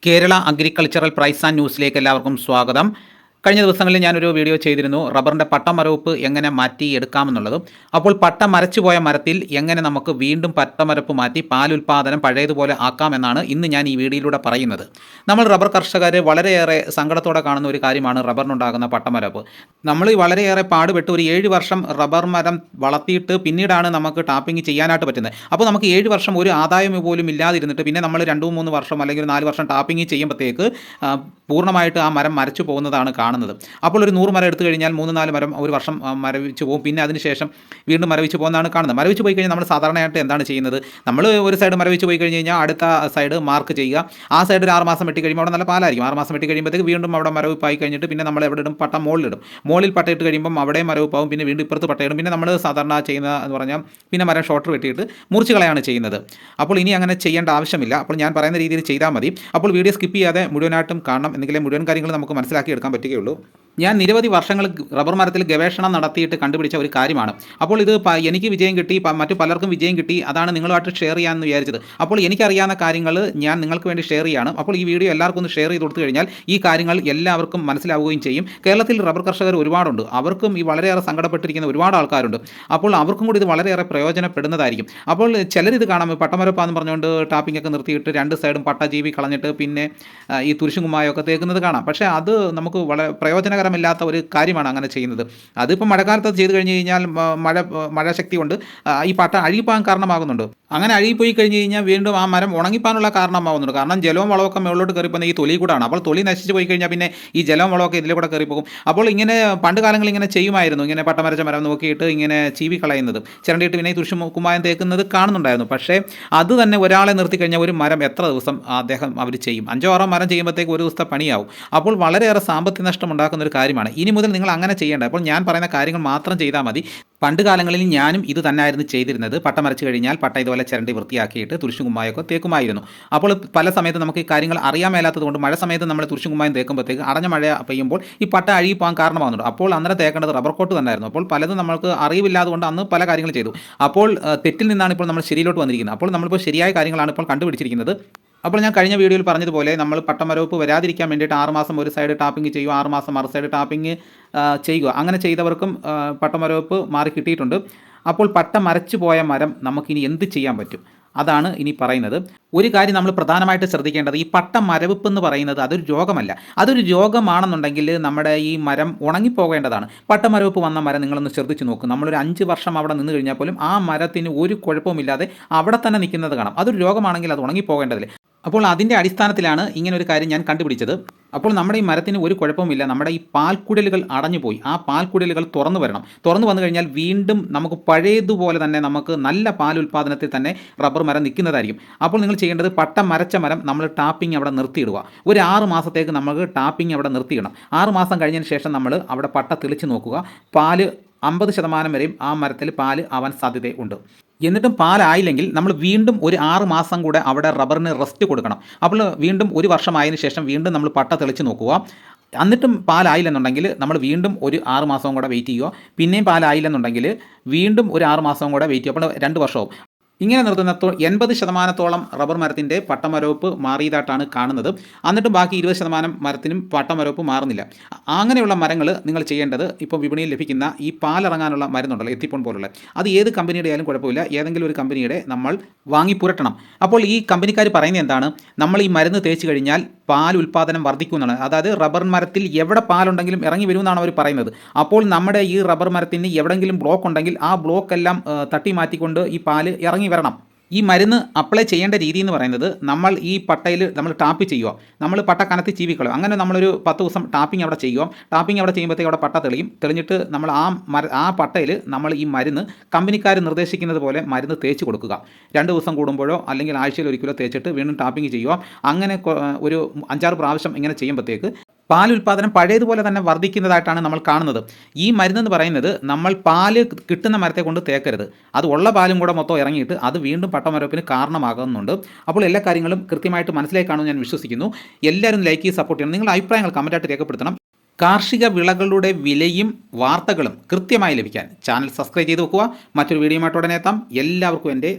Kerala agricultural price and ന്യൂസിലേക്ക് എല്ലാവർക്കും സ്വാഗതം. കഴിഞ്ഞ ദിവസങ്ങളിൽ ഞാനൊരു വീഡിയോ ചെയ്തിരുന്നു റബ്ബറിൻ്റെ പട്ടമരവിപ്പ് എങ്ങനെ മാറ്റി എടുക്കാമെന്നുള്ളതും. അപ്പോൾ പട്ട മരച്ചുപോയ മരത്തിൽ എങ്ങനെ നമുക്ക് വീണ്ടും പട്ടമരപ്പ് മാറ്റി പാലുൽപാദനം പഴയതുപോലെ ആക്കാമെന്നാണ് ഇന്ന് ഞാൻ ഈ വീഡിയോയിലൂടെ പറയുന്നത്. നമ്മൾ റബ്ബർ കർഷകർ വളരെയേറെ സങ്കടത്തോടെ കാണുന്ന ഒരു കാര്യമാണ് റബ്ബറിനുണ്ടാകുന്ന പട്ടമരപ്പ്. നമ്മൾ വളരെയേറെ പാടുപെട്ട് ഒരു 7 വർഷം റബ്ബർ മരം വളർത്തിയിട്ട് പിന്നീടാണ് നമുക്ക് ടാപ്പിംഗ് ചെയ്യാനായിട്ട് പറ്റുന്നത്. അപ്പോൾ നമുക്ക് 7 വർഷം ഒരു ആദായം പോലും ഇല്ലാതിരുന്നിട്ട് പിന്നെ നമ്മൾ 2-3 വർഷം അല്ലെങ്കിൽ 4 വർഷം ടാപ്പിംഗ് ചെയ്യുമ്പോഴത്തേക്ക് പൂർണ്ണമായിട്ട് ആ മരം മരച്ചു പോകുന്നതാണ് കാണുന്നത്. അപ്പോൾ ഒരു 100 മരം എടുത്തു കഴിഞ്ഞാൽ 3-4 മരം ഒരു വർഷം മരവിച്ച് പോകും. പിന്നെ അതിനുശേഷം വീണ്ടും മരവിച്ച് പോകുന്നതാണ് കാണുന്നത്. മരവിച്ച് പോയി കഴിഞ്ഞാൽ നമ്മൾ സാധാരണയായിട്ട് എന്താണ് ചെയ്യുന്നത്? നമ്മൾ ഒരു സൈഡ് മരവിച്ച് പോയി കഴിഞ്ഞ് കഴിഞ്ഞാൽ അടുത്ത സൈഡ് മാർക്ക് ചെയ്യുക. ആ സൈഡ് ഒരു 6 മാസം വെട്ടി കഴിയുമ്പോൾ അവിടെ നല്ല പാലായിരിക്കും. 6 മാസം വെട്ടി കഴിയുമ്പോഴത്തേക്ക് വീണ്ടും അവിടെ മരവിപ്പായി കഴിഞ്ഞിട്ട് പിന്നെ നമ്മൾ എവിടെ ഇടും? പട്ട മുകളിലിടും. മുകളിൽ പട്ടയിട്ട് കഴിയുമ്പം അവിടെ മരവിപ്പാവും. പിന്നെ വീണ്ടും ഇപ്പുറത്ത് പട്ടയിടും. പിന്നെ നമ്മൾ സാധാരണ ചെയ്യുന്ന എന്ന് പറഞ്ഞാൽ പിന്നെ മരം ഷോർട്ടർ വെട്ടിയിട്ട് മുറിച്ച് കളയാണ് ചെയ്യുന്നത്. അപ്പോൾ ഇനി അങ്ങനെ ചെയ്യേണ്ട ആവശ്യമില്ല. അപ്പോൾ ഞാൻ പറയുന്ന രീതിയിൽ ചെയ്താൽ മതി. അപ്പോൾ വീഡിയോ സ്കിപ്പ് ചെയ്യാതെ മുഴുവനായിട്ടും കാണണം. എന്നെങ്കിലേ മുഴുവൻ കാര്യങ്ങൾ നമുക്ക് മനസ്സിലാക്കി എടുക്കാൻ പറ്റുകയുള്ളൂ. ഞാൻ നിരവധി വർഷങ്ങൾ റബ്ബർ മരത്തിൽ ഗവേഷണം നടത്തിയിട്ട് കണ്ടുപിടിച്ച ഒരു കാര്യമാണ്. അപ്പോൾ ഇത് എനിക്ക് വിജയം കിട്ടി, മറ്റു പലർക്കും വിജയം കിട്ടി. അതാണ് നിങ്ങളുമായിട്ട് ഷെയർ ചെയ്യാമെന്ന് വിചാരിച്ചത്. അപ്പോൾ എനിക്കറിയാവുന്ന കാര്യങ്ങൾ ഞാൻ നിങ്ങൾക്ക് വേണ്ടി ഷെയർ ചെയ്യാണ്. അപ്പോൾ ഈ വീഡിയോ എല്ലാവർക്കും ഒന്ന് ഷെയർ ചെയ്ത് കൊടുത്തു കഴിഞ്ഞാൽ ഈ കാര്യങ്ങൾ എല്ലാവർക്കും മനസ്സിലാവുകയും ചെയ്യും. കേരളത്തിൽ റബ്ബർ കർഷകർ ഒരുപാടുണ്ട്. അവർക്കും ഈ വളരെയേറെ സങ്കടപ്പെട്ടിരിക്കുന്ന ഒരുപാട് ആൾക്കാരുണ്ട്. അപ്പോൾ അവർക്കും കൂടി ഇത് വളരെയേറെ പ്രയോജനപ്പെടുന്നതായിരിക്കും. അപ്പോൾ ചിലരിത് കാണാം, പട്ടമരപ്പാന്ന് പറഞ്ഞുകൊണ്ട് ടാപ്പിംഗ് ഒക്കെ നിർത്തിയിട്ട് 2 സൈഡും പട്ട ജീവി കളഞ്ഞിട്ട് പിന്നെ ഈ തുരിശും കുമ്മായൊക്കെ തേക്കുന്നത് കാണാം. പക്ഷേ അത് നമുക്ക് വളരെ പ്രയോജനകരമില്ലാത്ത ഒരു കാര്യമാണ് അങ്ങനെ ചെയ്യുന്നത്. അതിപ്പോൾ മഴക്കാലത്ത് ചെയ്ത് കഴിഞ്ഞ് കഴിഞ്ഞാൽ മഴ ശക്തി കൊണ്ട് ഈ പട്ട അഴുകിപ്പോകാൻ കാരണമാകുന്നുണ്ട്. അങ്ങനെ അഴുകിപ്പോയി കഴിഞ്ഞ് കഴിഞ്ഞാൽ വീണ്ടും ആ മരം ഉണങ്ങിപ്പോകാനുള്ള കാരണമാകുന്നുണ്ട്. കാരണം ജലവും വളമൊക്കെ മുകളിലോട്ട് കയറിപ്പോകുന്ന ഈ തൊലി കൂടാണ്. അപ്പോൾ തൊലി നശിച്ച് പോയി കഴിഞ്ഞാൽ പിന്നെ ഈ ജലവും വളമൊക്കെ ഇതിൽ കൂടെ കയറിപ്പോകും. അപ്പോൾ ഇങ്ങനെ പണ്ട് കാലങ്ങളിൽ ഇങ്ങനെ ചെയ്യുമായിരുന്നു. ഇങ്ങനെ പട്ടമരച്ച മരം നോക്കിയിട്ട് ഇങ്ങനെ ചീവി കളയുന്നത്, ചിരണ്ടിയിട്ട് പിന്നെ ഈ തുരിശും കുമ്മായം തേക്കുന്നത് കാണുന്നുണ്ടായിരുന്നു. പക്ഷേ അത് തന്നെ ഒരാളെ നിർത്തി കഴിഞ്ഞാൽ ഒരു മരം എത്ര ദിവസം അവർ ചെയ്യും? 5-6 മരം ചെയ്യുമ്പോഴത്തേക്ക് ഒരു ദിവസത്തെ പണിയാവും. അപ്പോൾ വളരെയേറെ സാമ്പത്തിക നഷ്ടം ഉണ്ടാക്കുന്ന ഒരു കാര്യമാണ്. ഇനി മുതൽ നിങ്ങൾ അങ്ങനെ ചെയ്യേണ്ട. അപ്പോൾ ഞാൻ പറയുന്ന കാര്യങ്ങൾ മാത്രം ചെയ്താൽ മതി. പണ്ട് കാലങ്ങളിൽ ഞാനും ഇത് തന്നെയായിരുന്നു ചെയ്തിരുന്നത്. പട്ട മരച്ച് കഴിഞ്ഞാൽ പട്ട ഇതുപോലെ ചിരണ്ടി വൃത്തിയാക്കിയിട്ട് തുരിശും കുമ്മായൊക്കെ തേക്കുമായിരുന്നു. അപ്പോൾ പല സമയത്ത് നമുക്ക് ഈ കാര്യങ്ങൾ അറിയാൻ മേലാത്തത് കൊണ്ട് മഴ സമയത്ത് നമ്മൾ തുരിശും കുമ്മായം തേക്കുമ്പോഴത്തേക്ക് അടഞ്ഞ മഴ പെയ്യുമ്പോൾ ഈ പട്ട അഴുകി പോകാൻ കാരണമാകുന്നുണ്ട്. അപ്പോൾ അന്നേരം തേക്കേണ്ടത് റബ്ബർ കോട്ട് തന്നെയായിരുന്നു. അപ്പോൾ പലതും നമുക്ക് അറിവില്ലാതെ കൊണ്ട് അന്ന് പല കാര്യങ്ങൾ ചെയ്തു. അപ്പോൾ തെറ്റിൽ നിന്നാണ് ഇപ്പോൾ നമ്മൾ ശരിയിലോട്ട് വന്നിരിക്കുന്നത്. അപ്പോൾ നമ്മളിപ്പോൾ ശരിയായ കാര്യങ്ങളാണ് ഇപ്പോൾ കണ്ടുപിടിച്ചിരിക്കുന്നത്. അപ്പോൾ ഞാൻ കഴിഞ്ഞ വീഡിയോയിൽ പറഞ്ഞതുപോലെ നമ്മൾ പട്ടമരവിപ്പ് വരാതിരിക്കാൻ വേണ്ടിയിട്ട് 6 മാസം ഒരു സൈഡ് ടാപ്പിംഗ് ചെയ്യുക, 6 മാസം മറു സൈഡ് ടാപ്പിംഗ് ചെയ്യുക. അങ്ങനെ ചെയ്തവർക്കും പട്ടമരവിപ്പ് മാറി കിട്ടിയിട്ടുണ്ട്. അപ്പോൾ പട്ട മരച്ചു പോയ മരം നമുക്കിനി എന്ത് ചെയ്യാൻ പറ്റും? അതാണ് ഇനി പറയുന്നത്. ഒരു കാര്യം നമ്മൾ പ്രധാനമായിട്ട് ശ്രദ്ധിക്കേണ്ടത്, ഈ പട്ട മരവിപ്പ് എന്ന് പറയുന്നത് അതൊരു രോഗമല്ല. അതൊരു രോഗമാണെന്നുണ്ടെങ്കിൽ നമ്മുടെ ഈ മരം ഉണങ്ങിപ്പോകേണ്ടതാണ്. പട്ടമരവിപ്പ് വന്ന മരം നിങ്ങളൊന്ന് ശ്രദ്ധിച്ച് നോക്കും. നമ്മളൊരു 5 വർഷം അവിടെ നിന്ന് കഴിഞ്ഞാൽ പോലും ആ മരത്തിന് ഒരു കുഴപ്പമില്ലാതെ അവിടെ തന്നെ നിൽക്കുന്നത് കാണാം. അതൊരു രോഗമാണെങ്കിൽ അത് ഉണങ്ങിപ്പോകേണ്ടതില്ല. അപ്പോൾ അതിൻ്റെ അടിസ്ഥാനത്തിലാണ് ഇങ്ങനെ ഒരു കാര്യം ഞാൻ കണ്ടുപിടിച്ചത്. അപ്പോൾ നമ്മുടെ ഈ മരത്തിന് ഒരു കുഴപ്പമില്ല. നമ്മുടെ ഈ പാൽക്കുടലുകൾ അടഞ്ഞുപോയി. ആ പാൽക്കുടലുകൾ തുറന്നു വരണം. തുറന്നു വന്നു കഴിഞ്ഞാൽ വീണ്ടും നമുക്ക് പഴയതുപോലെ തന്നെ നമുക്ക് നല്ല പാൽ ഉൽപ്പാദനത്തിൽ തന്നെ റബ്ബർ മരം നിൽക്കുന്നതായിരിക്കും. അപ്പോൾ നിങ്ങൾ ചെയ്യേണ്ടത് പട്ട മരച്ച മരം നമ്മൾ ടാപ്പിംഗ് അവിടെ നിർത്തിയിടുക. ഒരു 6 മാസത്തേക്ക് നമുക്ക് ടാപ്പിംഗ് അവിടെ നിർത്തിയിടണം. 6 മാസം കഴിഞ്ഞതിന് ശേഷം നമ്മൾ അവിടെ പട്ട തെളിച്ച് നോക്കുക. പാല് 50% വരെയും ആ മരത്തിൽ പാല് ആവാൻ സാധ്യതയുണ്ട്. എന്നിട്ടും പാലായില്ലെങ്കിൽ നമ്മൾ വീണ്ടും ഒരു 6 മാസം കൂടെ അവിടെ റബ്ബറിന് റെസ്റ്റ് കൊടുക്കണം. അപ്പോൾ വീണ്ടും ഒരു വർഷമായതിനു ശേഷം വീണ്ടും നമ്മൾ പട്ട തെളിച്ച് നോക്കുക. എന്നിട്ടും പാലായില്ലെന്നുണ്ടെങ്കിൽ നമ്മൾ വീണ്ടും ഒരു 6 മാസവും കൂടെ വെയിറ്റ് ചെയ്യുക. പിന്നെയും പാലായില്ലെന്നുണ്ടെങ്കിൽ വീണ്ടും ഒരു 6 മാസവും കൂടെ വെയിറ്റ് ചെയ്യുക. അപ്പോൾ 2 വർഷവും ഇങ്ങനെ നിർത്തുന്ന 80% റബ്ബർ മരത്തിൻ്റെ പട്ടമരവിപ്പ് മാറിയതായിട്ടാണ് കാണുന്നത്. എന്നിട്ടും ബാക്കി 20% മരത്തിനും പട്ടമരവിപ്പ് മാറുന്നില്ല. അങ്ങനെയുള്ള മരങ്ങൾ നിങ്ങൾ ചെയ്യേണ്ടത്, ഇപ്പോൾ വിപണിയിൽ ലഭിക്കുന്ന ഈ പാലിറങ്ങാനുള്ള മരുന്നുണ്ടല്ലോ, എത്തിപ്പോൺ പോലുള്ള, അത് ഏത് കമ്പനിയുടെ ആയാലും കുഴപ്പമില്ല, ഏതെങ്കിലും ഒരു കമ്പനിയുടെ നമ്മൾ വാങ്ങി പുരട്ടണം. അപ്പോൾ ഈ കമ്പനിക്കാർ പറയുന്നത് എന്താണ്? നമ്മൾ ഈ മരുന്ന് തേച്ച് കഴിഞ്ഞാൽ പാൽ ഉൽപ്പാദനം വർദ്ധിക്കുമെന്നാണ്. അതായത് റബ്ബർ മരത്തിൽ എവിടെ പാലുണ്ടെങ്കിലും ഇറങ്ങി വരുമെന്നാണ് അവർ പറയുന്നത്. അപ്പോൾ നമ്മുടെ ഈ റബ്ബർ മരത്തിന് എവിടെയെങ്കിലും ബ്ലോക്ക് ഉണ്ടെങ്കിൽ ആ ബ്ലോക്കെല്ലാം തട്ടി മാറ്റിക്കൊണ്ട് ഈ പാല് ഇറങ്ങി വരണം. ഈ മരുന്ന് അപ്ലൈ ചെയ്യേണ്ട രീതി എന്ന് പറയുന്നത്, നമ്മൾ ഈ പട്ടയിൽ നമ്മൾ ടാപ്പ് ചെയ്യുക. നമ്മൾ പട്ട കനത്തി ചീവിക്കളയും. അങ്ങനെ നമ്മളൊരു 10 ദിവസം ടാപ്പിംഗ് അവിടെ ചെയ്യുക. ടാപ്പിംഗ് അവിടെ ചെയ്യുമ്പോഴത്തേക്ക് അവിടെ പട്ട തെളിഞ്ഞിട്ട് നമ്മൾ ആ പട്ടയിൽ നമ്മൾ ഈ മരുന്ന് കമ്പനിക്കാർ നിർദ്ദേശിക്കുന്നത് പോലെ മരുന്ന് തേച്ച് കൊടുക്കുക. 2 ദിവസം കൂടുമ്പോഴോ അല്ലെങ്കിൽ ആഴ്ചയിൽ ഒരിക്കലോ തേച്ചിട്ട് വീണ്ടും ടാപ്പിംഗ് ചെയ്യുക. അങ്ങനെ ഒരു 5-6 പ്രാവശ്യം ഇങ്ങനെ ചെയ്യുമ്പോഴത്തേക്ക് പാൽ ഉൽപ്പാദനം പഴയതുപോലെ തന്നെ വർദ്ധിക്കുന്നതായിട്ടാണ് നമ്മൾ കാണുന്നത്. ഈ മരുന്നെന്ന് പറയുന്നത് നമ്മൾ പാല് കിട്ടുന്ന മരത്തെ കൊണ്ട് തേക്കരുത്. അത് ഉള്ള പാലും കൂടെ മൊത്തം ഇറങ്ങിയിട്ട് അത് വീണ്ടും പട്ടമരവിപ്പിന് കാരണമാകുന്നുണ്ട്. അപ്പോൾ എല്ലാ കാര്യങ്ങളും കൃത്യമായിട്ട് മനസ്സിലായി കാണുമെന്ന് ഞാൻ വിശ്വസിക്കുന്നു. എല്ലാവരും ലൈക്ക് ചെയ്ത് സപ്പോർട്ട് ചെയ്യണം. നിങ്ങളുടെ അഭിപ്രായങ്ങൾ കമൻറ്റായിട്ട് രേഖപ്പെടുത്തണം. കാർഷിക വിളകളുടെ വിലയും വാർത്തകളും കൃത്യമായി ലഭിക്കാൻ ചാനൽ സബ്സ്ക്രൈബ് ചെയ്ത് വെക്കുക. മറ്റൊരു വീഡിയോയുമായിട്ട് ഉടനെ എത്താം. എല്ലാവർക്കും എൻ്റെ